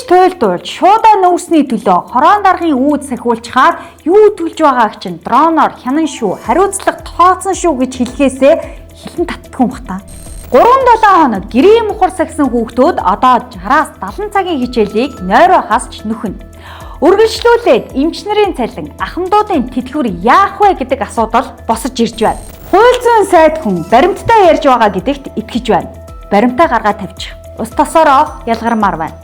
Ингэж туйлдуулж шуудаа нүүрсний төлөө хорон даргын үүд сахиулчаад юу төлж байгааг чинь дроноор хянан шүү, хариуцлага тооцсон шүү гэж хэлхээсээ хилэн татдаггүй юм бата. 3-7 хоног гэрийн мухар сахисан хүүхдүүд одоо 60-аас 70 цагийн хичээлийг нойроо хасч нөхөн. Үргэлжлүүлээд эмч нарын цалин, ахмадуудын тэтгэвэр яах вэ гэдэг асуудал босож ирж байна. Хууль зүйн сайд хүн баримттай ярьж байгаа гэдэгт итгэж байна. Баримтаа гаргаад тавьчих. Ус тосороо ялгармаар байна.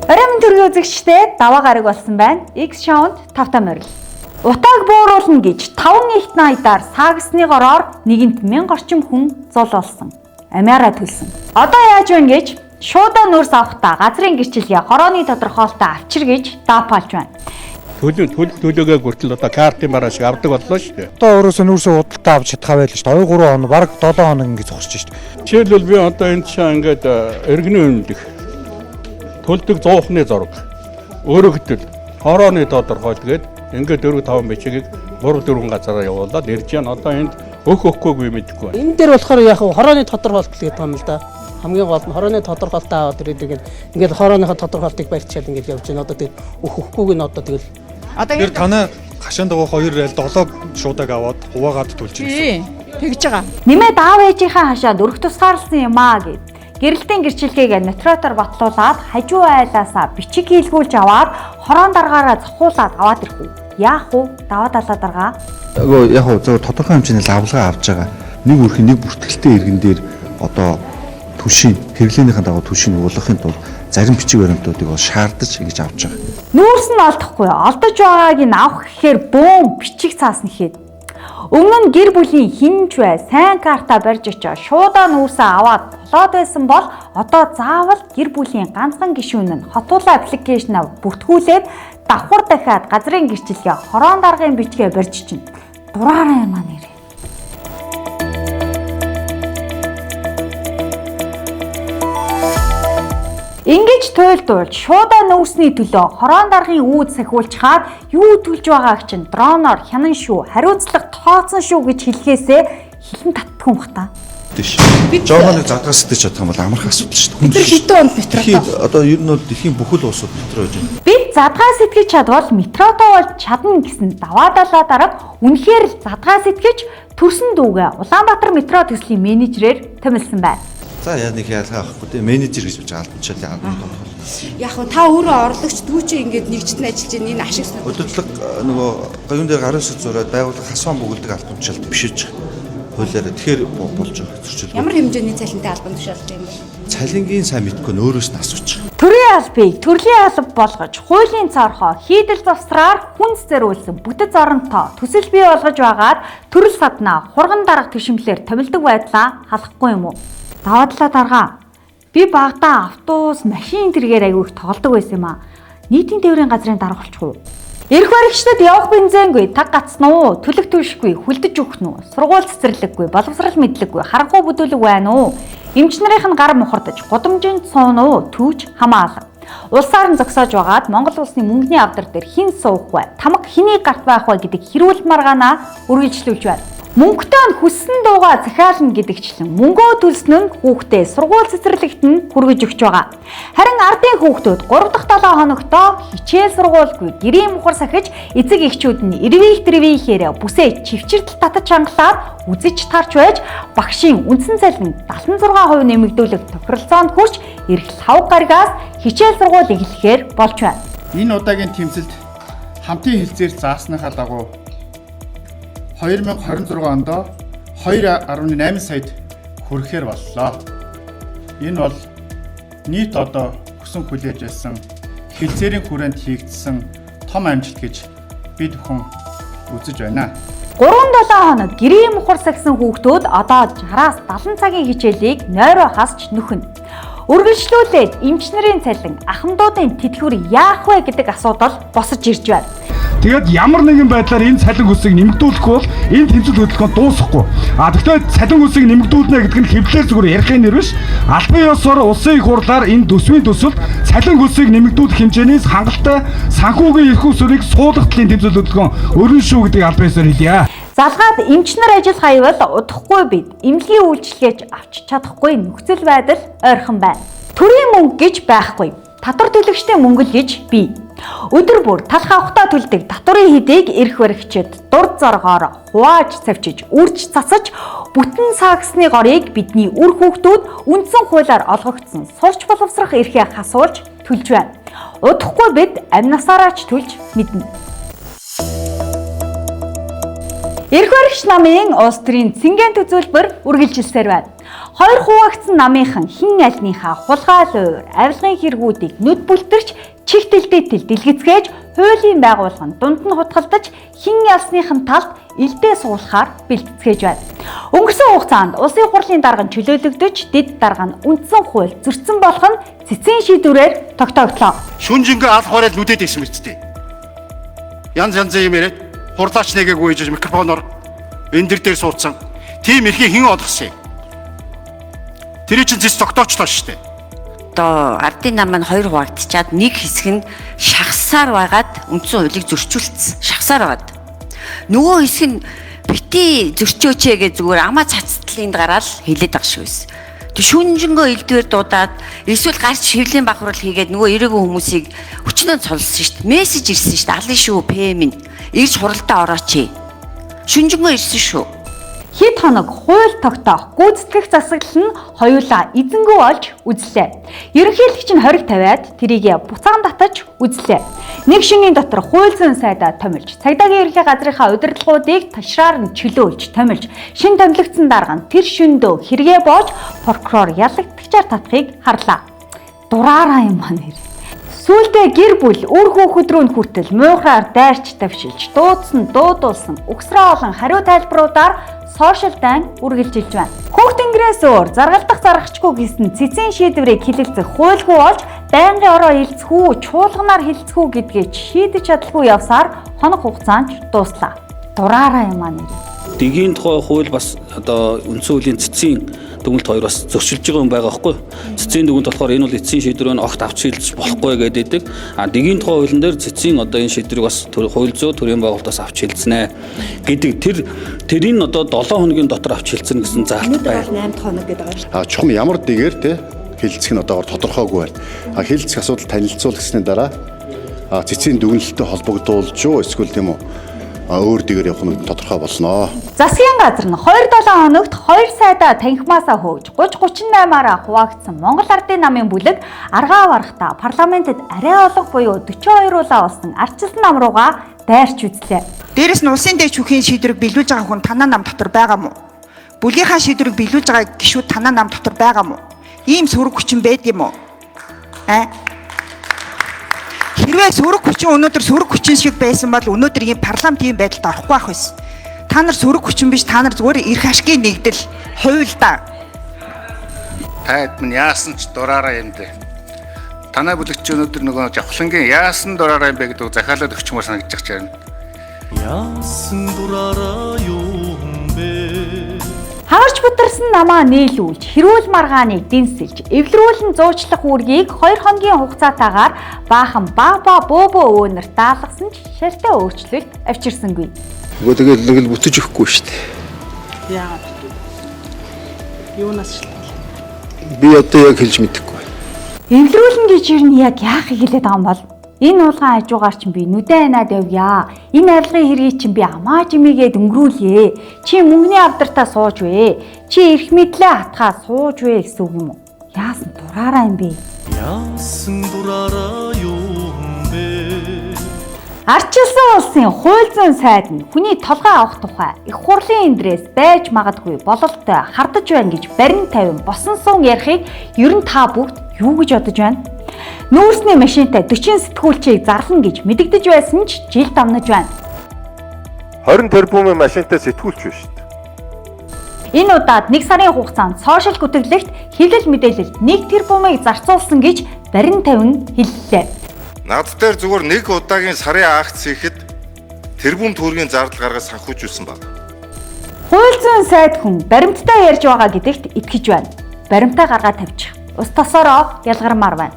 Оройн төргийн үзэгчдээ даваа гараг болсон байна. X-Sound тавтаа морил. Утааг бууруулна гэж 5 ихт найдаар саагсны гороор нэгэнт 1000 орчим хүн зол олсон. Амиараа төлсөн. Одоо яаж вэ гэж шуудаа нүүрс авахдаа газрын гэрчлэгээ хорооны тодорхойлолтоо авчир гэж даапалж байна. Төлөөгөө хүртэл одоо картын бараа шиг авдаг боллоо шүү дээ. Одоо өөрөөсөө нүүрсээ худалдаа авч чадхаа байл шүү дээ. 2-3 хоног, бараг 7 хоног ингэ зогсож шүү дээ. Жишээлбэл би одоо энэ чинь ингээд эргэнэ үнэлэх төлдөг 100 ухны зураг. Өөрөөр хорооны тодорхойл тэгээд ингээд 4-5 бичгийг 3-4 газараа явуулаад ирж яана. Одоо энд өгөхгүй мэдэхгүй байна. Энэ дээр болохоор яг хорооны тодорхойлолт гэдэг юм л да. Хамгийн гол нь хорооны тодорхойлолтоо аваад ирээд ингээд хорооныхоо тодорхойлолтыг барьчаад ингээд явж байна. Одоо тэгээд өгөхгүйг нь одоо тэгэл Тэр танай хашаанд байгаа 2 айл 7 шуудаг аваад хуваагаад төлж ирсэн. Тэгж байгаа. Нэмээд аав ээжийнхээ хашаанд өрх тусгаарласан юм аа гэд. Гэрэлтийн гэрчлэгийг нотротоор батлуулаад хажуу айлаасаа бичиг хийлгүүлж аваад хорон даргаараа зохиулаад аваад ирэх үү? Яах вэ? Даваа далаа даргаа. Яг зөв тодорхой хэмжээний авлага авж байгаа. Нэг өрхийн нэг бүртгэлтэй иргэн дээр одоо түшийн хэрэглээнийхэн дагуу түшийн уулгахын тулд зарим бичиг баримтуудыг бол шаардаж ингэж авч байгаа. Нүүрс нь олдохгүй. Олдож байгааг нь авах гэхээр бөөн бичиг цаасна гэхэд. Өмнө нь гэр бүлийн хинж бай, сайн карта барьж очоо шуудаа нүүрсээ аваад болоод байсан бол одоо заавал гэр бүлийн ганцхан гишүүн нь хотуулаа аппликейшнаа бүртгүүлээд давхар дахиад газрын гэрчлэгээ хорон даргын бичгээ барьж чинь. Дураараа юм аа нэрээ. Ингэж туйлдуулж шуудаа нүүрсний төлөө хорон даргын үүд сахиулчаад юу төлж байгааг чинь дроноор хянан шүү, хариуцлага тооцсон шүү гэж хэлхээсээ хилэн татдаггүй юм бата. Тийш. Жооныг задгаас сэтэж чадах юм бол амарх асуудал шүү дээ. Тэр хитэн онд метрото. Одоо ер нь бол дэлхийн бүхэл улсууд метро гэж байна. Бид задгаа сэтгэж чадвал метрото бол чадна гэсэн даваа далаа дарга үнэхээр л задгаа сэтгэж төрсөн дүүгээ Улаанбаатар метро төслийн менежерээр томилсон байна. За яа нэг ялгаа авахгүй те менежер гэж бож албанчаал яагаад яг нь та өөрөө орлогч дүүчээ ингээд нэгжтэн ажиллаж байгаа энэ ашиг сонирхол. удирдлага нөгөө гаюун дээр гарын сүт зураад байгууллага хасван бүгэлдэг албанчаалд бишиж хуулиараа тэгэхээр болж байгаа зөрчил. Ямар хэмжээний цалинтай албан тушаалж байгаа юм бэ? Цалингийн сайн мэдгүй өөрөөс нь асууж байгаа. Төрийн албыг төрлийн алба болгож, хуулийн цорхоо хийдэл завсраар хүнс зориулсан бүтэц оронтой төсөл бий болгож байгаад төрөл саднаа хурган дарга төшмөлөөр томилдог байдлаа халахгүй юм уу? Даваа далаа даргаа. Би багадаа автобус, машин тэргээр аягүй их тоглодог байсан юм аа. Нийтийн тээврийн газрын дарга болчих уу? Эрх баригчдад явах бензингүй, таг гацсан уу? Төлөх түшгүй, хүлдэж өгөх нь үү? Сургууль цэцэрлэггүй, боловсрал мэдлэггүй, харанхуй бүдүүлэг байна уу? Эмч нарын гар мухардаж, гудамжинд суун уу? Түүж хамаалан. Улсаар нь зогсоож байгаад Монгол улсны мөнгөний авдар дээр хэн суух вэ? Тамга хэний гарт байх вэ гэдэг хэрүүл маргаанаа үргэлжлүүлж байна. Мөнгөтэй нь хүссэн дуугаа захиална гэдэгчлэн мөнгөө төлсөн нь хүүхдээ сургууль цэцэрлэгт нь хүргэж өгч байгаа. Харин ардын хүүхдүүд 3 дахь 7 хоногтоо хичээл сургуульгүй гэрийн мухар сахиж эцэг эхчүүд нь тэрвийхээр бүсээ чивчирдэл татаж хангалаад үзэж тарч байж багшийн үндсэн цалин 76% нэмэгдүүлэх тохиролцоонд хүрч эрх лав гаргаас хичээл сургууль эхлэхээр болж байна. Энэ удаагийн тэмцэлд хамтын хэлцээр заасныхаа дагуу 2026 онд 2.8 саяд хүрэхээр боллоо. Энэ бол нийт одоо хүсэн хүлээж байсан хэлцээрийн хүрээнд хийгдсэн том амжилт гэж бид бүхэн үзэж байна. 3-7 хоног гэрийн мухар сахисан хүүхдүүд одоо 60-аас 70 цагийн хичээлийг нойроо хасч нөхөн. Үргэлжлүүлээд эмч нарын цалин, ахмадуудын тэтгэвэр яах вэ гэдэг асуудал босож ирж байна. Тэгээд ямар нэгэн байдлаар энэ цалин хүсийг нэмэгдүүлэхгүй бол энэ тэмцэл хөдөлгөөн дуусахгүй. Тэгвэл цалин хүсийг нэмэгдүүлнэ гэдэг нь хэвлэлээр зүгээр ярихын нэр биш. Албан ёсоор улсын их хурлаар энэ төсвийн төсөлд цалин хүсийг нэмэгдүүлэх хэмжээний хангалттай санхүүгийн эрх усрыг суулгахлын тэмцэл хөдөлгөөн өрнө шүү гэдэг албан ёсоор хэлье. Залгаад эмч нар ажил хайвал удахгүй бид эмнэлгийн үйлчилгээч авч чадахгүй нөхцөл байдал ойрхон байна. Төрийн мөнгө гэж байхгүй. Татвар төлөгчдийн мөнгө л гэж бий. Өдөр бүр талх авахтаа төлдөг татварын хэдийг эрх баригчид дурд зоргоор хувааж цавчиж, үрж цацаж, бүтэн саагсны горыг бидний үр хүүхдүүд үндсэн хуулиар олгогдсон сурч боловсрох эрхээ хасуулж төлж байна. Удахгүй бид амнасаараач төлж мэднэ. Эрх баригч намын улс төрийн цэнгийн төзөлбөр үргэлжилсээр байна. Хоёр хуваагдсан намынхан хин альныхаа хулгай луур, авилгын хэрэгүүдийг нүд бүлтэрч, чигтэлдээ дэлгэцгээж, хуулийн байгууллагын дунд нь хутгалдаж, хин ялсныхан талд элдээ суулгахаар бэлтгэж байна. Өнгөрсөн хугацаанд улсын хурлын дарга чөлөөлөгдөж, дэд дарга нь үндсэн хууль зөрчсөн болох нь цэцгийн шийдвэрээр тогтооглоо. Шүнжингээ алх бараад нүдэд исэн мэт дээ. Янз янзын юм яриад хурлаач нэгийг үйж микрофоноор энэ дээр суудсан. Тим эрхийг хэн олгосон юм? Тэр чинь зэс тогтоочлоо шүү дээ. Одоо ардын нам маань хоёр хуваагдчихад нэг хэсэг нь шахсаар байгаад үндсэн хуулийг зөрчүүлсэн. Шахсаар байгаад. Нөгөө хэсэг нь бити зөрчөөч гэж зүгээр амаа цацтлын гараал хэлээд байгаа шүү байсан. Тэг шүнжэнгөө элдвэр дуудаад эсвэл гарч хэвлийн бахархал хийгээд нөгөө ирээгүй хүмүүсийг өчнөө цолсон шүү дээ. Мессеж ирсэн шүү дээ. Алын шүү ПМ нь ирж хуралдаа орооч. Шүнжэнгөө ирсэн шүү. Хэд хоног хууль тогтоох, гүйцэтгэх засаглал нь хоёулаа эзэнгүү олж үзлээ. Ерөнхийлөгч нь хориг тавиад тэрийг буцаан татаж үзлээ. Нэг шингийн дотор хууль зүйн сайдаа томилж, цагдаагийн ерхий газрынхаа удирдлагуудыг ташраар нь чөлөөлж, томилж, шин томилогдсон дарга нь тэр шөндөө хэрэгэ боож прокурор ялагдагчаар татахыг харлаа. Дураараа юм аа нэр. Сүүлдээ гэр бүл үр хүүхэд рүү хүртэл муухайар дайрч давшилж, дуудсан, дуудуулсан, угсраа олон хариу тайлбаруудаар сошиал дайн үргэлжилж байна. Хүүхдингээс өөр заргалдах заргачгүй гэсэн цэцгийн шийдвэрийг хилэлцэх хуульгүй болж байнгын ороо хилцэхүү, чуулганаар хилцэхүү гэдгийг шийдэж чадалгүй явсаар хоног хугацаанд дууслаа. Дураараа юм аа нэр. Дэгийн тухай хууль бас одоо үндсэн хуулийн цэцгийн дүгнэлт хоёр бас зөрчилж байгаа юм байгаа байхгүй. Цэцгийн дүгнэлт болохоор энэ бол эцсийн шийдвэрөө огт авч хэлж болохгүй гэдэг. Дэгийн тухай хуулийн дээр цэцгийн одоо энэ шийдвэрийг бас хууль зүйн төрийн байгуулалтаас авч хэлцэнэ гэдэг. Тэрийг одоо 7 хоногийн дотор авч хэлцэн гэсэн заалт байна. 8 хоног гэдэг байгаа. Чухам ямар дэгээр те хэлцэх нь одоогор тодорхойгүй байна. Хэлцэх асуудал танилцуулсны дараа цэцгийн дүгнэлттэй холбогдуулж юу эсвэл тийм үү өөр дэгээр явах нь тодорхой болно. Засгийн газар нь 2-7 хоногт 2 сайдаа танхимаасаа хөөж 30-38-аараа хуваагдсан Монгол Ардын намын бүлэг аргаа барахтаа парламентэд арай олонх буюу 42-уулаа болсон арчилсан нам руугаа дайрч үзлээ. Дээрээс нь улсын дэд шүүхийн шийдвэрийг биелүүлж байгаа хүн танаа нам дотор байгаа мó? Бүлгийнхаа шийдвэрийг биелүүлж байгаа гишүүд танаа нам дотор байгаа мó? Ийм сөрөг хүчин байд юм уу? Хэрвээ сөрөг хүчин өнөөдөр сөрөг хүчин шиг байсан бол өнөөдөр ийм парламент ийм байдалд орохгүй байх байсан. Та нар сөрөг хүчин биш, та нар зүгээр эрх ашигын нэгдэл хууль да. Таад минь яасан ч дураараа юм дээ. Танай бүлэгч өнөөдөр нөгөө жавхлангийн яасан дураараа юм бэ гэдэг захиалаад өгчмөр санагдаж байна. Яасан дураараа юм бэ? Хаарч бүтэрсэн намаа нийлүүлж, хэрүүл маргааныг дэнсэлж, эвлэрүүлэн зуучлах үүргийг 2 хоногийн хугацаатаагаар баахан баба бөбөө өөнөр даалгасан ч шалтгаан өөрчлөлт авчирсангүй. Нөгөө тэгээд л бүтэж өгөхгүй шүү дээ. Яагаад вэ? Юунаас шалтгаалаа? Би одоо яг хэлж мэдэхгүй. Эвлэрүүлэн гэж юу нь яг яахыг хэлээд байгаа юм бол энэ уулгаан хажуугаар чинь би нүдэ ханаад явъя. Энэ арилгын хэргийг чинь би амаа жимигээд өнгөрүүлье. Чи мөнгөний авдартаа сууж вэ? Чи эрх мэдлээ хатгаа сууж вэ гэсэн үг юм уу? Яасан дураараа юм бэ? Яасан дураараа юм бэ? Арчилсан улсын хууль зүйн сайд нь хүний толгой авах тухай их хурлын эндрээс байж магадгүй бололтой хардаж байна гэж барин тавин босон сун ярихыг ер нь та бүгд юу гэж бодож байна? Нүүрсний машинтай 40 сэтгүүлчийг зарлана гэж мэдэгдэж байсан ч жил дамнаж байна. 20 тэрбумын машинтай сэтгүүлч биш шүү дээ. Энэ удаад 1 сарын хугацаанд сошиал гүтгэлэгт хэвлэл мэдээлэлд 1 тэрбумыг зарцуулсан гэж барин тавин хэллээ. Над дээр зүгээр нэг удаагийн сарын акц хийхэд тэрбум төгрөгийн зардал гаргаж санхүүжүүлсэн баг. Хууль зүйн сайд хүн баримттай ярьж байгаа гэдэгт итгэж байна. Баримтаа гаргаад тавьчих. Ус тосороо ялгармаар байна.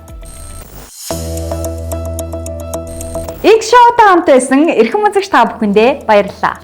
X шоутай хамт байсан эрхэм үзэгч та бүхэндээ баярлалаа.